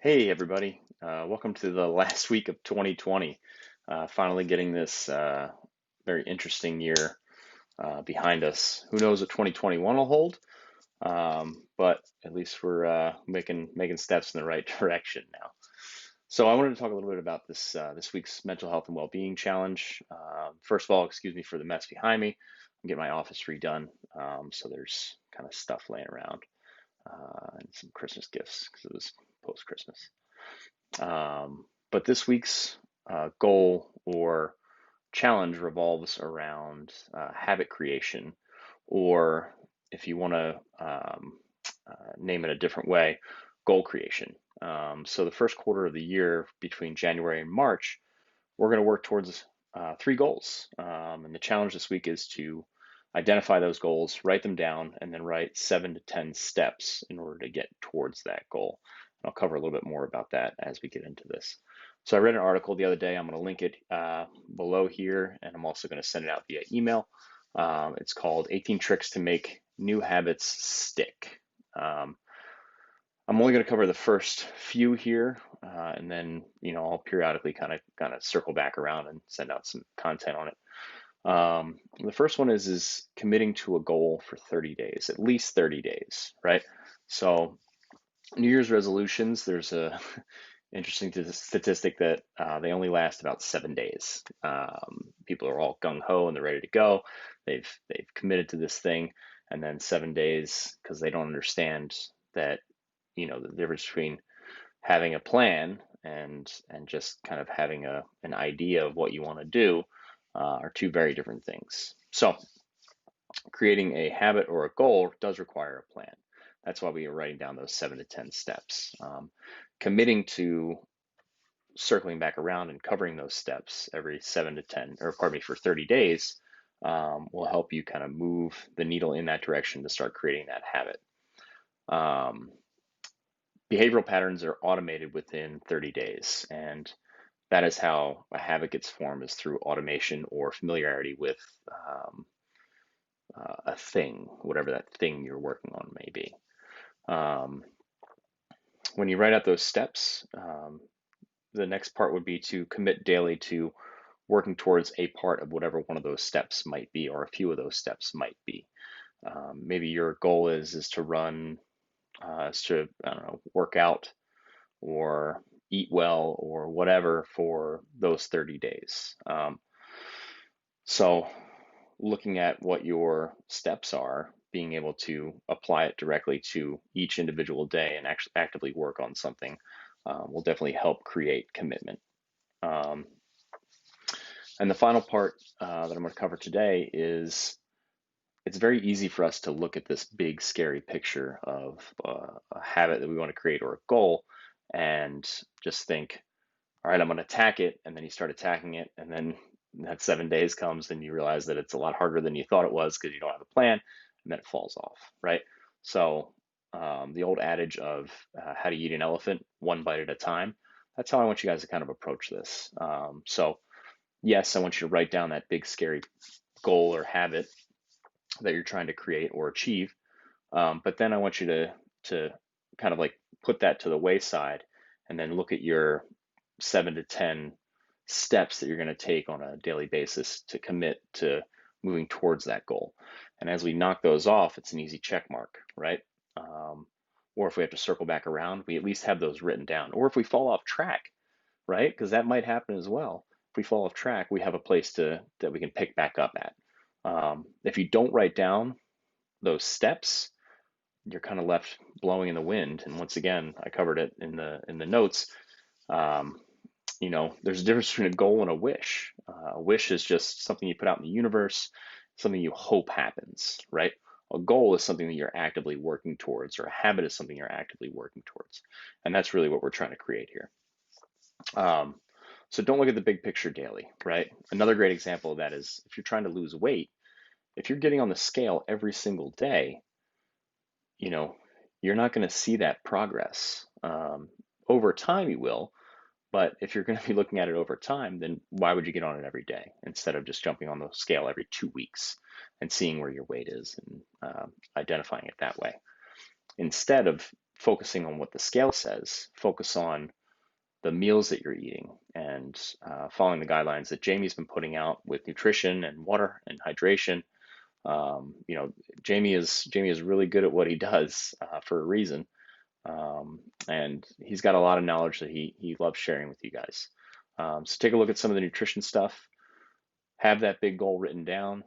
Hey everybody, welcome to the last week of 2020. Finally getting this very interesting year behind us. Who knows what 2021 will hold? But at least we're making steps in the right direction now. So I wanted to talk a little bit about this week's mental health and well-being challenge. First of all, excuse me for the mess behind me. I'm getting my office redone, so there's kind of stuff laying around and some Christmas gifts because it was post-Christmas. But this week's goal or challenge revolves around habit creation, or if you want to name it a different way, goal creation. So the first quarter of the year, between January and March, we're going to work towards three goals. And the challenge this week is to identify those goals, write them down, and then write 7 to 10 steps in order to get towards that goal. And I'll cover a little bit more about that as we get into this. So I read an article the other day. I'm going to link it below here, and I'm also going to send it out via email. It's called 18 Tricks to Make New Habits Stick. I'm only going to cover the first few here, and then I'll periodically kind of circle back around and send out some content on it. The first one is committing to a goal for 30 days, at least 30 days, right? So New Year's resolutions, there's a interesting statistic that they only last about 7 days. People are all gung ho and they're ready to go. They've committed to this thing, and then 7 days, because they don't understand that the difference between having a plan and just kind of having an idea of what you want to do are two very different things. So creating a habit or a goal does require a plan. That's why we are writing down those 7 to 10 steps. Committing to circling back around and covering those steps every 7 to 10, or pardon me, for 30 days will help you kind of move the needle in that direction to start creating that habit. Behavioral patterns are automated within 30 days, and that is how a habit gets formed, is through automation or familiarity with a thing, whatever that thing you're working on may be. When you write out those steps, the next part would be to commit daily to working towards a part of whatever one of those steps might be, or a few of those steps might be. Maybe your goal is to run, is to, I don't know, work out or eat well or whatever for those 30 days. So looking at what your steps are, being able to apply it directly to each individual day and actually actively work on something will definitely help create commitment. And the final part that I'm going to cover today is it's very easy for us to look at this big, scary picture of a habit that we want to create or a goal and just think, all right, I'm going to attack it. And then you start attacking it. And then that 7 days comes and you realize that it's a lot harder than you thought it was because you don't have a plan, and then it falls off, right? So the old adage of how to eat an elephant one bite at a time, that's how I want you guys to kind of approach this. So yes, I want you to write down that big, scary goal or habit that you're trying to create or achieve. But then I want you to kind of like put that to the wayside and then look at your 7 to 10 steps that you're going to take on a daily basis to commit to moving towards that goal. And as we knock those off, it's an easy check mark, right? Or if we have to circle back around, we at least have those written down. Or if we fall off track, right? Because that might happen as well. If we fall off track, we have a place that we can pick back up at. If you don't write down those steps, you're kind of left blowing in the wind. And once again, I covered it in the notes. There's a difference between a goal and a wish. A wish is just something you put out in the universe, something you hope happens, right? A goal is something that you're actively working towards, or a habit is something you're actively working towards. And that's really what we're trying to create here. So don't look at the big picture daily, right? Another great example of that is if you're trying to lose weight, if you're getting on the scale every single day, you're not going to see that progress. Over time, you will, but if you're going to be looking at it over time, then why would you get on it every day instead of just jumping on the scale every 2 weeks and seeing where your weight is and identifying it that way? Instead of focusing on what the scale says. Focus on the meals that you're eating and following the guidelines that Jamie's been putting out with nutrition and water and hydration. You know, Jamie is really good at what he does for a reason, and he's got a lot of knowledge that he loves sharing with you guys. So take a look at some of the nutrition stuff. Have that big goal written down.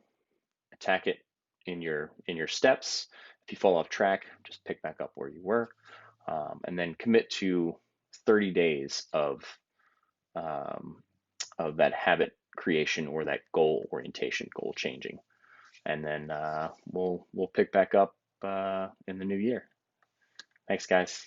Attack it in your steps. If you fall off track, just pick back up where you were, and then commit to 30 days um, of that habit creation or that goal orientation, goal changing, and then we'll pick back up in the new year. Thanks, guys.